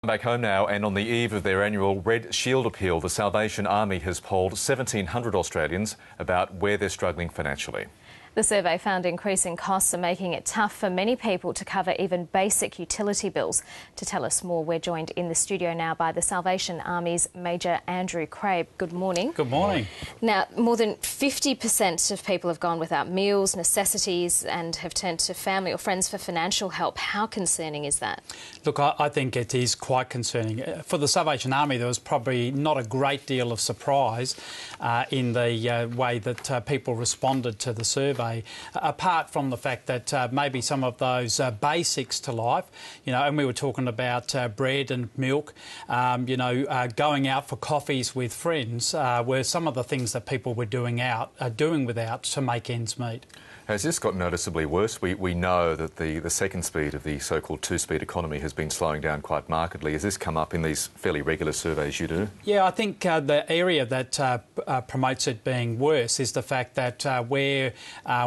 Back home now, and on the eve of their annual Red Shield appeal, the Salvation Army has polled 1,700 Australians about where they're struggling financially. The survey found increasing costs are making it tough for many people to cover even basic utility bills. To tell us more, we're joined in the studio now by the Salvation Army's Major Andrew Craib. Good morning. Good morning. Now, more than 50% of people have gone without meals, necessities, and have turned to family or friends for financial help. How concerning is that? Look, I think it is quite concerning. For the Salvation Army, there was probably not a great deal of surprise in the way that people responded to the survey. Apart from the fact that maybe some of those basics to life, and we were talking about bread and milk, going out for coffees with friends were some of the things that people were doing without to make ends meet. Has this got noticeably worse? We know that the second speed of the so-called two-speed economy has been slowing down quite markedly. Has this come up in these fairly regular surveys you do? Yeah, I think the area that promotes it being worse is the fact that where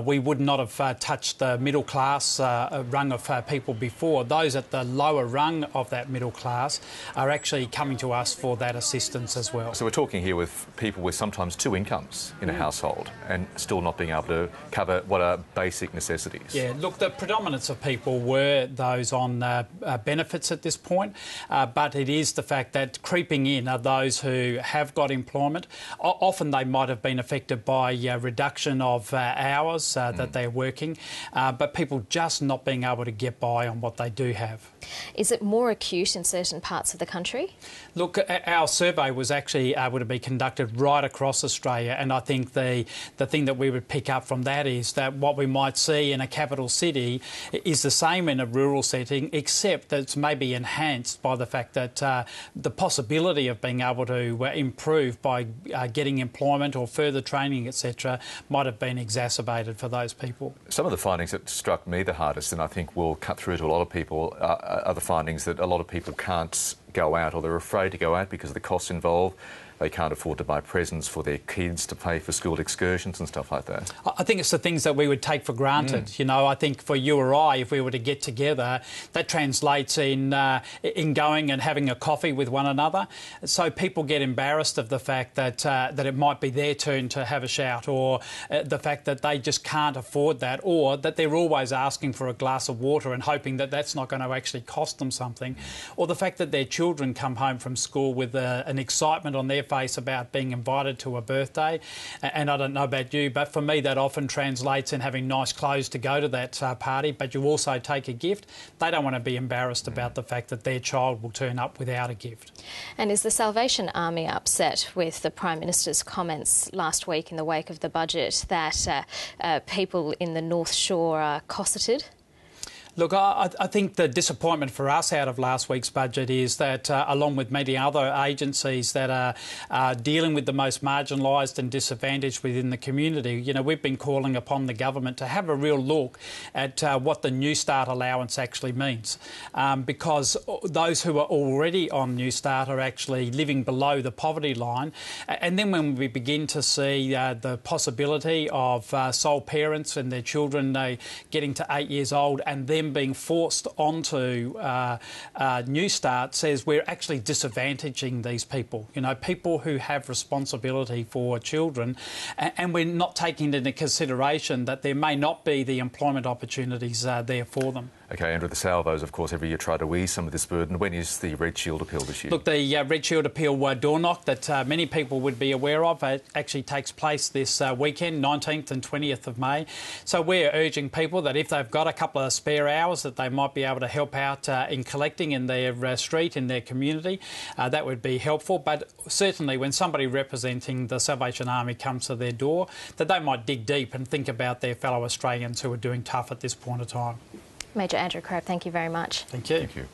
we would not have touched the middle class rung of people before, those at the lower rung of that middle class are actually coming to us for that assistance as well. So we're talking here with people with sometimes two incomes in a household and still not being able to cover what are basic necessities. Yeah, look, the predominance of people were those on benefits at this point, but it is the fact that creeping in are those who have got employment. Often they might have been affected by reduction of hours that they're working, but people just not being able to get by on what they do have. Is it more acute in certain parts of the country? Look, our survey was actually able to be conducted right across Australia, and I think the thing that we would pick up from that is that what we might see in a capital city is the same in a rural setting, except that it's maybe enhanced by the fact that the possibility of being able to improve by getting employment or further training, etc., might have been exacerbated for those people. Some of the findings that struck me the hardest, and I think will cut through to a lot of people, are the findings that a lot of people can't go out, or they're afraid to go out because of the costs involved. They can't afford to buy presents for their kids, to pay for school excursions and stuff like that. I think it's the things that we would take for granted. I think for you or I, if we were to get together, that translates in going and having a coffee with one another. So people get embarrassed of the fact that that it might be their turn to have a shout, or the fact that they just can't afford that, or that they're always asking for a glass of water and hoping that that's not going to actually cost them something, or the fact that their children come home from school with an excitement on their face about being invited to a birthday. And I don't know about you, but for me that often translates in having nice clothes to go to that party, but you also take a gift. They don't want to be embarrassed about the fact that their child will turn up without a gift. And is the Salvation Army upset with the Prime Minister's comments last week in the wake of the budget that people in the North Shore are cosseted? Look, I think the disappointment for us out of last week's budget is that, along with many other agencies that are dealing with the most marginalised and disadvantaged within the community, we've been calling upon the government to have a real look at what the New Start allowance actually means, because those who are already on New Start are actually living below the poverty line. And then when we begin to see the possibility of sole parents and their children getting to 8 years old and them being forced onto New Start, says we're actually disadvantaging these people, people who have responsibility for children, and we're not taking into consideration that there may not be the employment opportunities there for them. OK, Andrew, the Salvos, of course, every year try to ease some of this burden. When is the Red Shield appeal this year? Look, the Red Shield appeal door knock that many people would be aware of actually takes place this weekend, 19th and 20th of May. So we're urging people that if they've got a couple of spare hours that they might be able to help out in collecting in their street, in their community, that would be helpful. But certainly when somebody representing the Salvation Army comes to their door, that they might dig deep and think about their fellow Australians who are doing tough at this point of time. Major Andrew Craib, thank you very much. Thank you. Thank you.